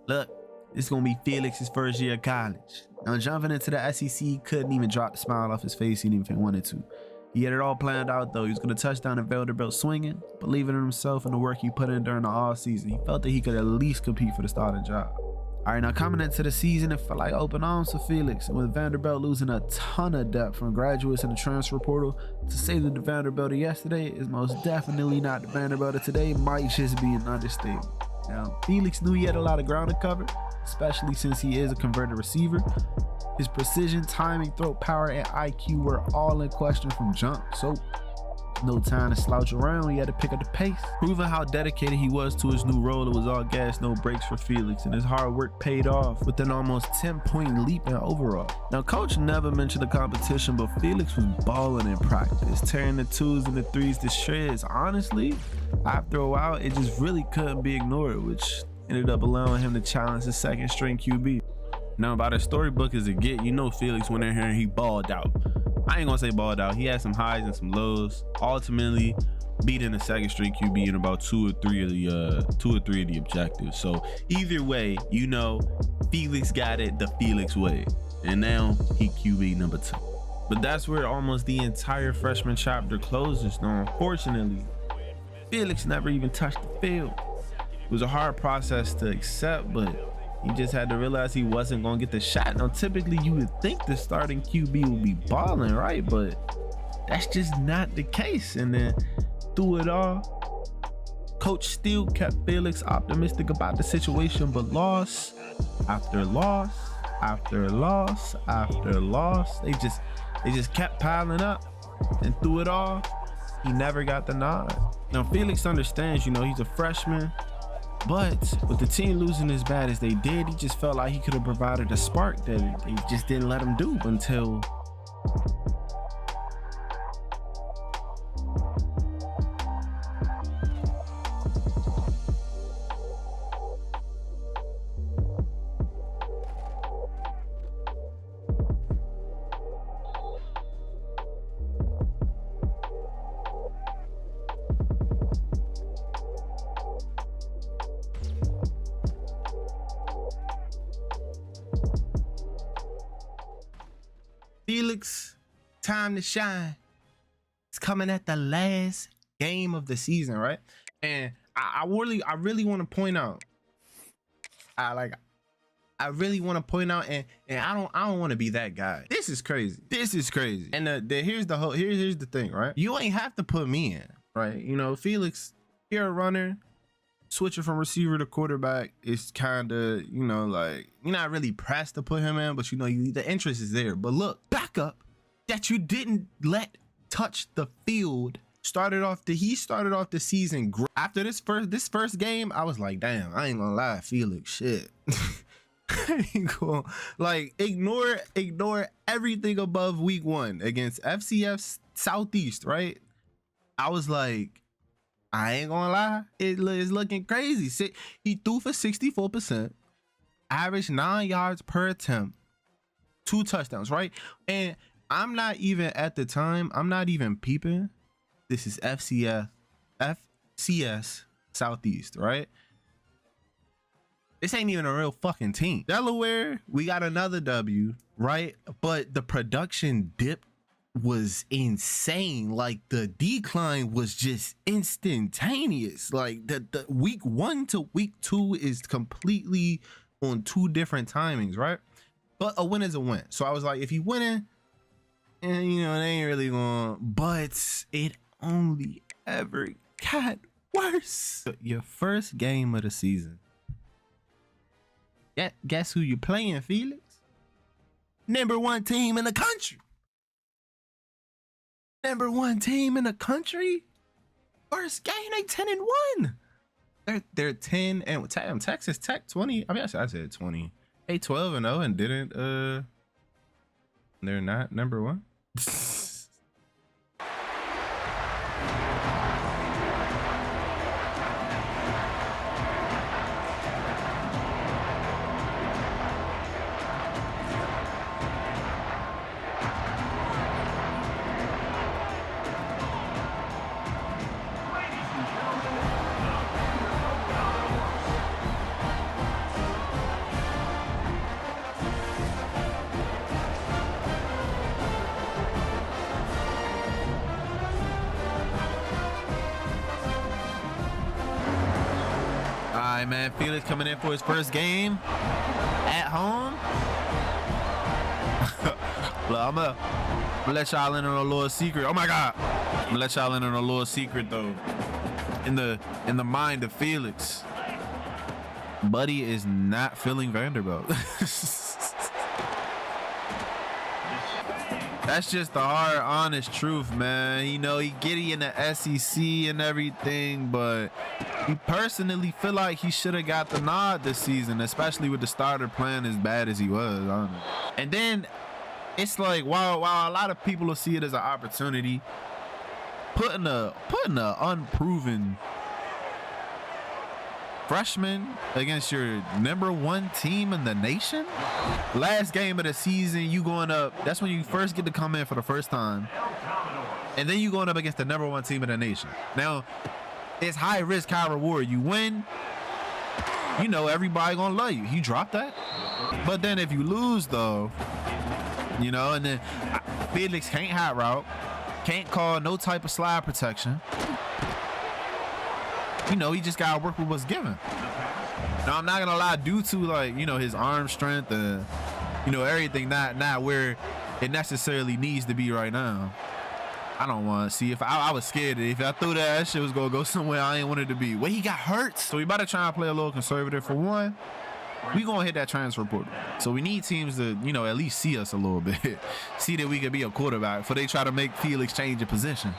Look, it's gonna be Felix's first year of college. Now jumping into the SEC, he couldn't even drop the smile off his face even if he wanted to. He had it all planned out though. He was gonna touch down at Vanderbilt swinging, believing in himself and the work he put in during the off season. He felt that he could at least compete for the starting job. All right, now coming into the season, it felt like open arms for Felix, and with Vanderbilt losing a ton of depth from graduates in the transfer portal, to say that the Vanderbilt of yesterday is most definitely not the Vanderbilt of today might just be an understatement. Now, Felix knew he had a lot of ground to cover, especially since he is a converted receiver. His precision, timing, throat power, and IQ were all in question from jump, so no time to slouch around. He had to pick up the pace. Proving how dedicated he was to his new role, it was all gas, no brakes for Felix, and his hard work paid off with an almost 10-point leap in overall. Now, coach never mentioned the competition, but Felix was balling in practice, tearing the 2s and the 3s to shreds. Honestly, after a while, it just really couldn't be ignored, which ended up allowing him to challenge the second string QB. Now, about as storybook as it get, you know Felix went in here and he balled out. I ain't gonna say balled out. He had some highs and some lows. Ultimately, beating the second string QB in about two or three of the objectives. So either way, you know, Felix got it the Felix way, and now he QB number 2. But that's where almost the entire freshman chapter closes. Now, unfortunately, Felix never even touched the field. It was a hard process to accept, but he just had to realize he wasn't going to get the shot. Now, typically, you would think the starting QB would be balling, right? But that's just not the case. And then through it all, coach still kept Felix optimistic about the situation, but loss after loss after loss after loss, they just kept piling up. And through it all, he never got the nod. Now, Felix understands, you know, he's a freshman. But with the team losing as bad as they did, he just felt like he could have provided a spark that they just didn't let him do until Felix, time to shine. It's coming at the last game of the season, right? And I really want to point out, I really want to point out, and I don't want to be that guy. This is crazy. This is crazy. And here's the thing, right? You ain't have to put me in, right? You know, Felix, you're a runner. Switching from receiver to quarterback is kind of, you know, like, you're not really pressed to put him in, but you know, the interest is there. But look, backup that you didn't let touch the field he started off the season after this first game. I was like, damn, I ain't gonna lie, Felix, shit. Like, ignore everything above week 1 against FCF Southeast, right? I was like, I ain't gonna lie, it is looking crazy. He threw for 64%, averaged 9 yards per attempt, 2 touchdowns, right? And I'm not even peeping. This is FCS Southeast, right? This ain't even a real fucking team. Delaware, we got another W, right? But the production dip was insane. Like, the decline was just instantaneous. Like, the week 1 to week 2 is completely on 2 different timings, right? But a win is a win. So I was like, if you winning, and you know, it ain't really going, but it only ever got worse. Your first game of the season. Guess who you playing, Felix? Number 1 team in the country. Number 1 team in the country. First game, they 10-1. They're 10 and Texas Tech 20. I mean, I said 20. They 12-0 and didn't. They're not number 1. right, man. Felix coming in for his first game at home. Look, I'm gonna let y'all in on a little secret. Oh my God. I'm gonna let y'all in on a little secret though. In the mind of Felix, Buddy is not feeling Vanderbilt. That's just the hard, honest truth, man. You know, he giddy in the SEC and everything, but he personally feel like he should have got the nod this season, especially with the starter playing as bad as he was. Honestly. And then it's like, while a lot of people will see it as an opportunity, putting a unproven freshman against your #1 team in the nation, last game of the season, you going up, that's when you first get to come in for the first time, and then you going up against the #1 team in the nation. Now it's high risk, high reward. You win, you know everybody gonna love you. You drop that. But then if you lose though, you know, and then Felix can't hot route, can't call no type of slide protection. You know, he just gotta work with what's given. Now I'm not gonna lie, due to, like, you know, his arm strength and, you know, everything not where it necessarily needs to be right now. I don't want to see, if I was scared that if I threw that shit was gonna go somewhere I ain't want it to be. Well, he got hurt, so we about to try and play a little conservative. For one, we gonna hit that transfer portal, so we need teams to, you know, at least see us a little bit, see that we could be a quarterback before they try to make Felix change a position.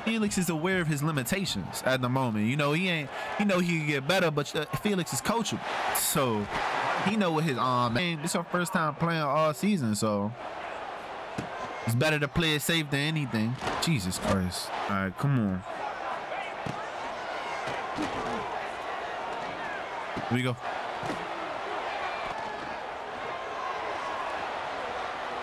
Felix is aware of his limitations at the moment. You know, he can get better, but Felix is coachable, so he know what his arm. It's our first time playing all season, so it's better to play it safe than anything. Jesus Christ! All right, come on. Here we go.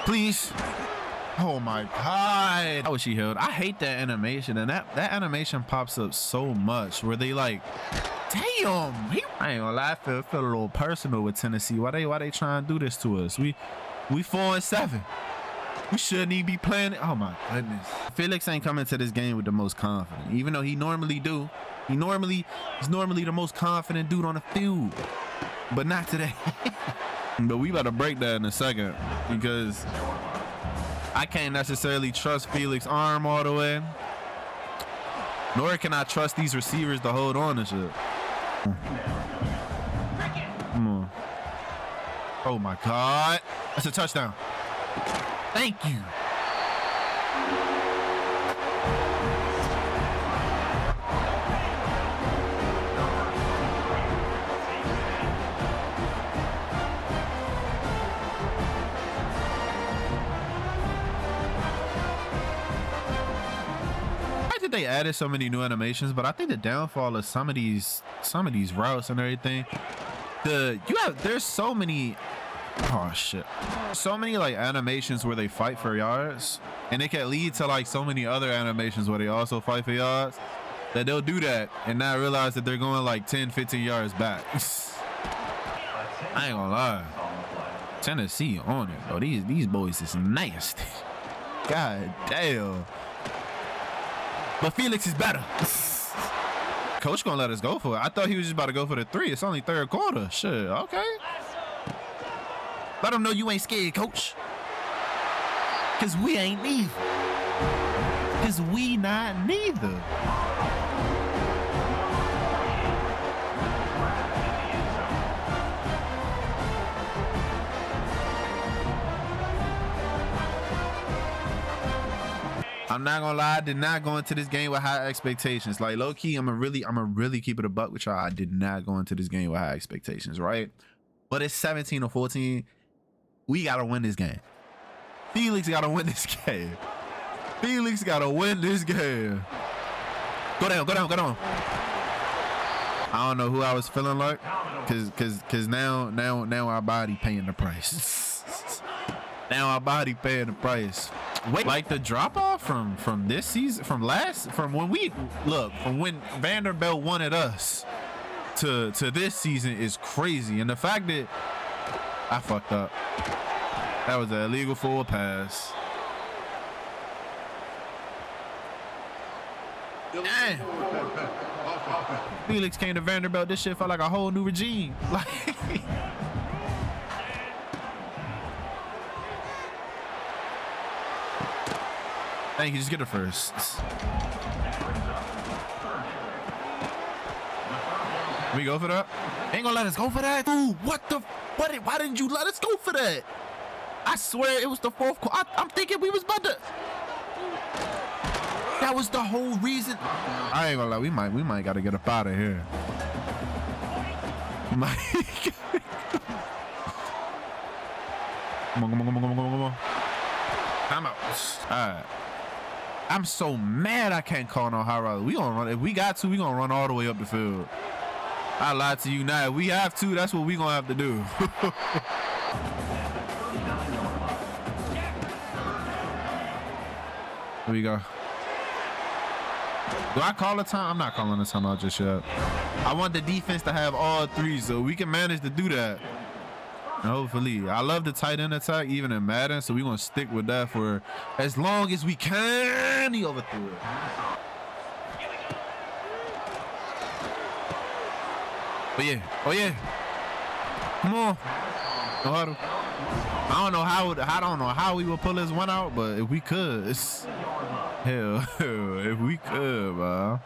Please. Oh my God. How was she held? I hate that animation, and that animation pops up so much where they like, damn, I ain't gonna lie, I feel a little personal with Tennessee. Why they trying to do this to us? We 4-7. We shouldn't even be playing it. Oh my goodness. Felix ain't coming to this game with the most confident, even though he normally do. He's normally the most confident dude on the field, but not today. But we about to break that in a second, because I can't necessarily trust Felix's arm all the way, nor can I trust these receivers to hold on to shit. Come on. Oh my God. That's a touchdown. Thank you. They added so many new animations, but I think the downfall of some of these routes and everything, there's so many, oh shit, so many like animations where they fight for yards, and it can lead to like so many other animations where they also fight for yards, that they'll do that and not realize that they're going like 10-15 yards back. I ain't gonna lie, Tennessee on it, bro. These boys is nasty. God damn. But Felix is better. Coach gonna let us go for it. I thought he was just about to go for the 3. It's only third quarter. Shit, okay. Let him know you ain't scared, coach. Cause we ain't neither. Cause we not neither. I'm not gonna lie, I did not go into this game with high expectations. Like, low key, I'm gonna really keep it a buck with y'all. I did not go into this game with high expectations, right? But it's 17-14. We gotta win this game. Felix gotta win this game. Felix gotta win this game. Go down. I don't know who I was feeling like, cause now our body paying the price. Now our body paying the price. Wait, like the drop off from this season, from when Vanderbilt wanted us to this season is crazy. And the fact that I fucked up, that was an illegal forward pass. Damn. Felix came to Vanderbilt. This shit felt like a whole new regime. Like, thank you. Just get it first. We go for that? Ain't gonna let us go for that, dude. What the? What? Why didn't you let us go for that? I swear it was the fourth quarter. I'm thinking we was about to. That was the whole reason. I ain't gonna lie. We might gotta get up out of here. Come on. Time out. All right. I'm so mad I can't call no high roller. We gonna run. If we got to, we gonna run all the way up the field. I lied to you now. If we have to, that's what we gonna have to do. Here we go. Do I call a time? I'm not calling a timeout just yet. I want the defense to have all three, so we can manage to do that. And hopefully, I love the tight end attack, even in Madden, so we're gonna stick with that for as long as we can. He overthrew it. Oh yeah. Come on. No huddle. I don't know how we would pull this one out, but if we could, hell, if we could, man.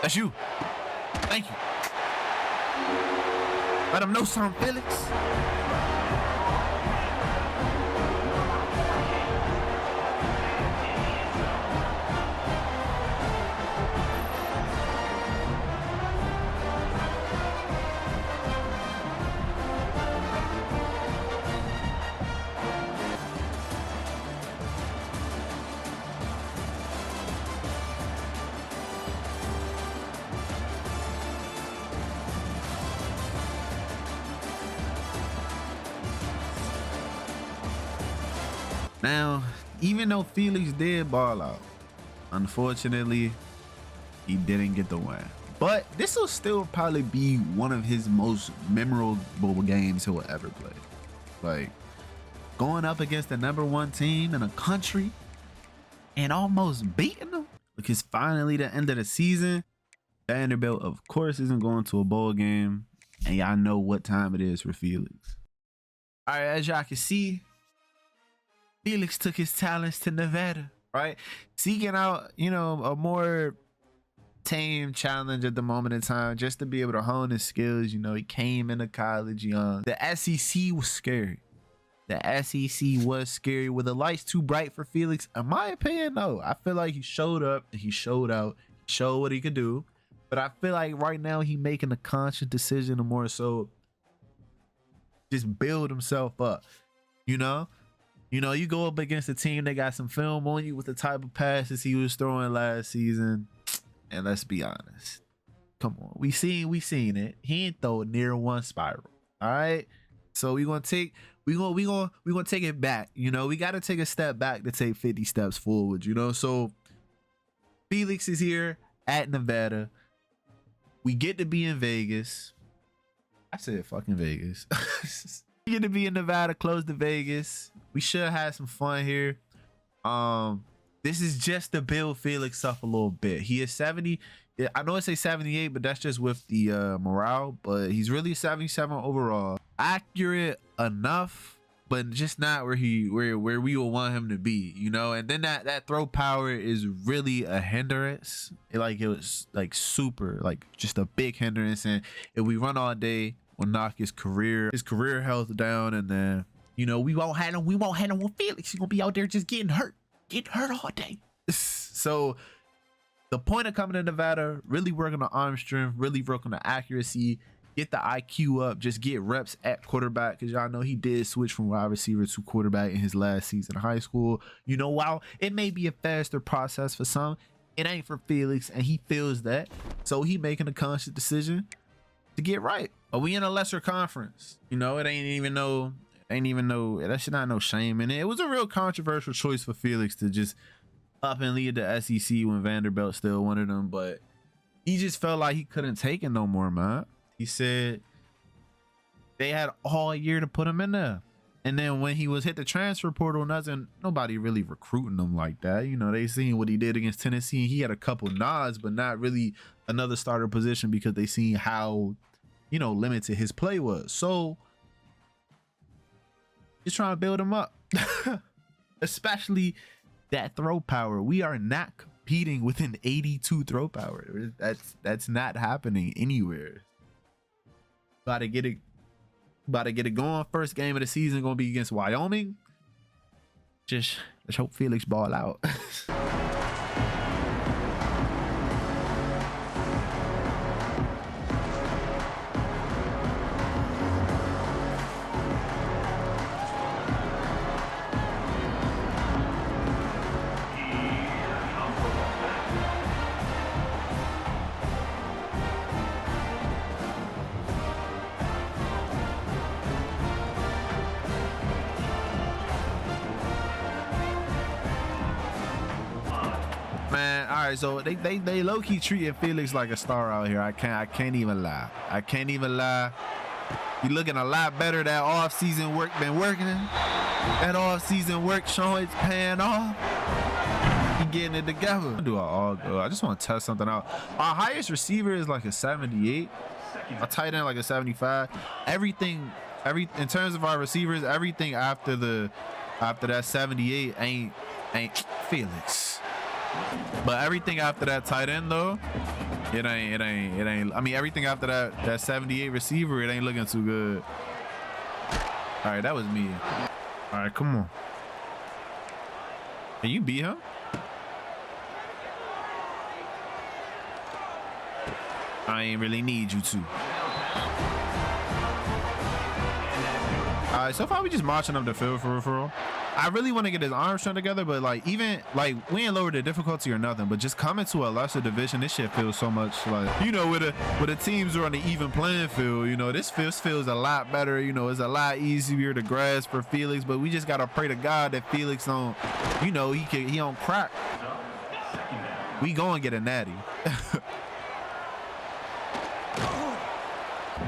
That's you. Thank you. Let him know something, Felix. Now, even though Felix did ball out, unfortunately, he didn't get the win. But this will still probably be one of his most memorable games he'll ever play. Like, going up against the #1 team in a country and almost beating them. Because finally, the end of the season, Vanderbilt, of course, isn't going to a bowl game. And y'all know what time it is for Felix. All right, as y'all can see, Felix took his talents to Nevada, right? Seeking out, a more tame challenge at the moment in time just to be able to hone his skills. He came into college young. The SEC was scary. The SEC was scary. Were the lights too bright for Felix? In my opinion, no. I feel like he showed up and he showed out, showed what he could do. But I feel like right now he making a conscious decision to more so just build himself up, you go up against a team that got some film on you with the type of passes he was throwing last season. And let's be honest. Come on. We seen it. He ain't throw near one spiral. All right. So we're gonna take it back. We gotta take a step back to take 50 steps forward, So Felix is here at Nevada. We get to be in Vegas. I said fucking Vegas. We get to be in Nevada, close to Vegas. We should have some fun here. This is just to build Felix up a little bit. He is 70. I know I say 78, but that's just with the morale. But he's really 77 overall. Accurate enough, but just not where we will want him to be, And then that throw power is really a hindrance. It was like super, like just a big hindrance. And if we run all day, we'll knock his career health down, and then we won't have him with Felix. He's gonna be out there just getting hurt all day. So the point of coming to Nevada, really working on arm strength, really working on accuracy, get the IQ up, just get reps at quarterback, because y'all know he did switch from wide receiver to quarterback in his last season of high school. While it may be a faster process for some, it ain't for Felix, and he feels that, so he making a conscious decision to get right. Are we in a lesser conference? It ain't even no that should not no shame in it. It was a real controversial choice for Felix to just up and lead the SEC when Vanderbilt still wanted him, but he just felt like he couldn't take it no more, man. He said they had all year to put him in there, And then when he was hit the transfer portal, nobody really recruiting him like that. You know, they seen what he did against Tennessee, and he had a couple nods, but not really another starter position because they seen how, you know, limited his play was. So just trying to build him up, especially that throw power. We are not competing with an 82 throw power. That's not happening anywhere. About to get it going. First game of the season gonna be against Wyoming. Let's hope Felix ball out. Man, all right, so they low-key treating Felix like a star out here. I can't even lie. He looking a lot better. That off-season work been working. That off-season work showing it's paying off. He getting it together. Do all go. I just want to test something out. Our highest receiver is like a 78. A tight end like a 75. Everything in terms of our receivers, everything after that 78 ain't Felix. But everything after that tight end though, it ain't. I mean, everything after that 78 receiver, it ain't looking too good. All right, that was me. All right, come on. Can you beat him? I ain't really need you to. All right, so far we just marching up the field for real. I really want to get his arm strength together, but like even like we ain't lowered the difficulty or nothing, but just coming to a lesser division, this shit feels so much like, you know, where the teams are on the even playing field, you know, this feels a lot better, you know, it's a lot easier to grasp for Felix, but we just gotta pray to God that Felix don't, you know, he don't crack. We gonna get a natty.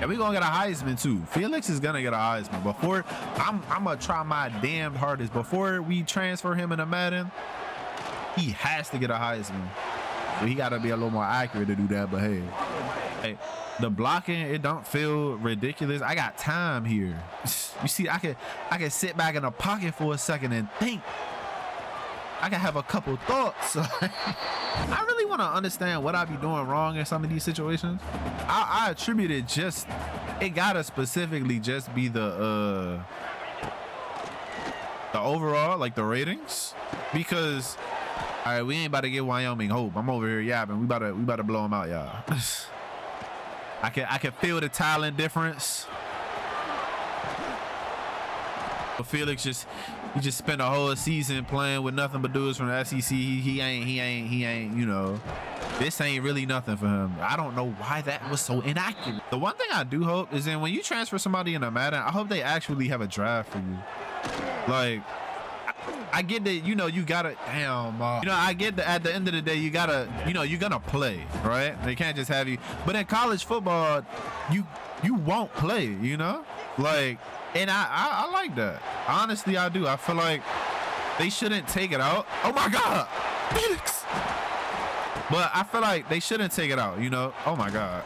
And we gonna get a Heisman too. Felix is gonna get a Heisman. Before I'm gonna try my damn hardest. Before we transfer him into Madden, he has to get a Heisman. But he gotta be a little more accurate to do that. But hey, the blocking, it don't feel ridiculous. I got time here. You see, I can sit back in the pocket for a second and think. I can have a couple thoughts. I really want to understand what I be doing wrong in some of these situations. I attribute it gotta specifically just be the overall, like the ratings, because all right, we ain't about to get Wyoming hope. I'm over here yapping. We about to blow them out, y'all. I can feel the talent difference. Felix he just spent a whole season playing with nothing but dudes from the SEC. He ain't, you know, this ain't really nothing for him. I don't know why that was so inaccurate. The one thing I do hope is that when you transfer somebody in a Madden, I hope they actually have a draft for you. Like, I get that, you know, you gotta, you know, I get that at the end of the day, you gotta, you know, you're gonna play, right? They can't just have you. But in college football, you won't play, you know? Like, and I like that. Honestly, I do. I feel like they shouldn't take it out. Oh my God, Felix. But I feel like they shouldn't take it out, you know? Oh my God.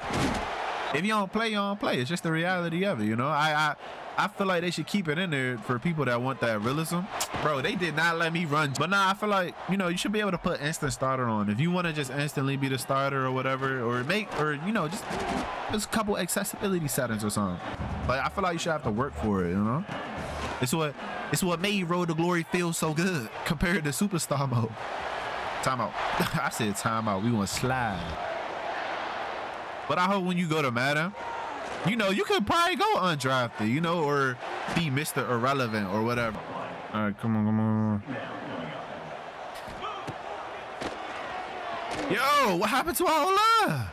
If you don't play, you don't play. It's just the reality of it, you know? I feel like they should keep it in there for people that want that realism. Bro, they did not let me run. But nah, I feel like, you know, you should be able to put instant starter on. If you want to just instantly be the starter or whatever, or you know, just a couple accessibility settings or something. Like, I feel like you should have to work for it, you know? It's what made Road to Glory feel so good compared to Superstar mode. Timeout. I said timeout. We want to slide. But I hope when you go to Madden, you know, you could probably go undrafted, you know, or be Mr. Irrelevant or whatever. All right, come on. Yo, what happened to our line?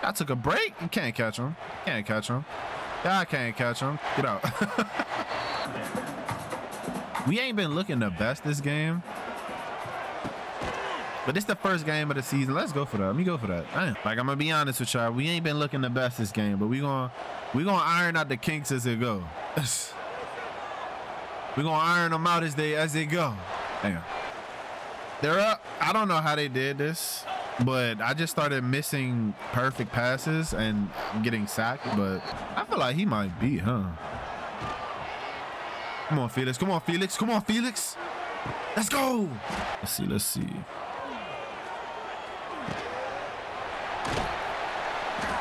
I took a break. You can't catch him. Yeah, I can't catch him. Get out. We ain't been looking the best this game. But it's the first game of the season. Let's go for that. Let me go for that. Damn. Like, I'm gonna be honest with y'all. We ain't been looking the best this game, but we gonna iron out the kinks as it go. We're gonna iron them out as they go. Damn. They're up. I don't know how they did this, but I just started missing perfect passes and getting sacked, but I feel like he might be, huh? Come on, Felix. Come on, Felix. Come on, Felix. Let's go. Let's see.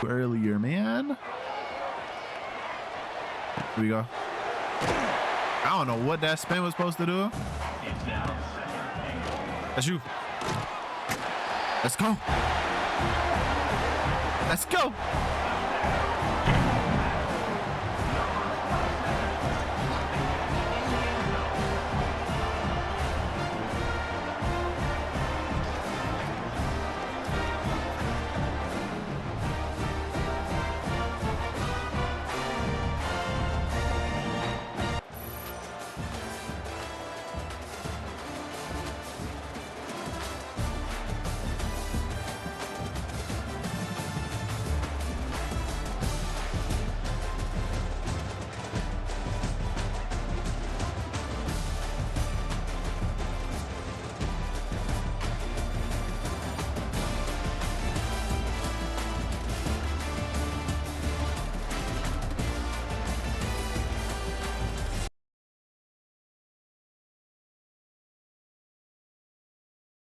Earlier, man. Here we go. I don't know what that spin was supposed to do. That's you. Let's go. Let's go.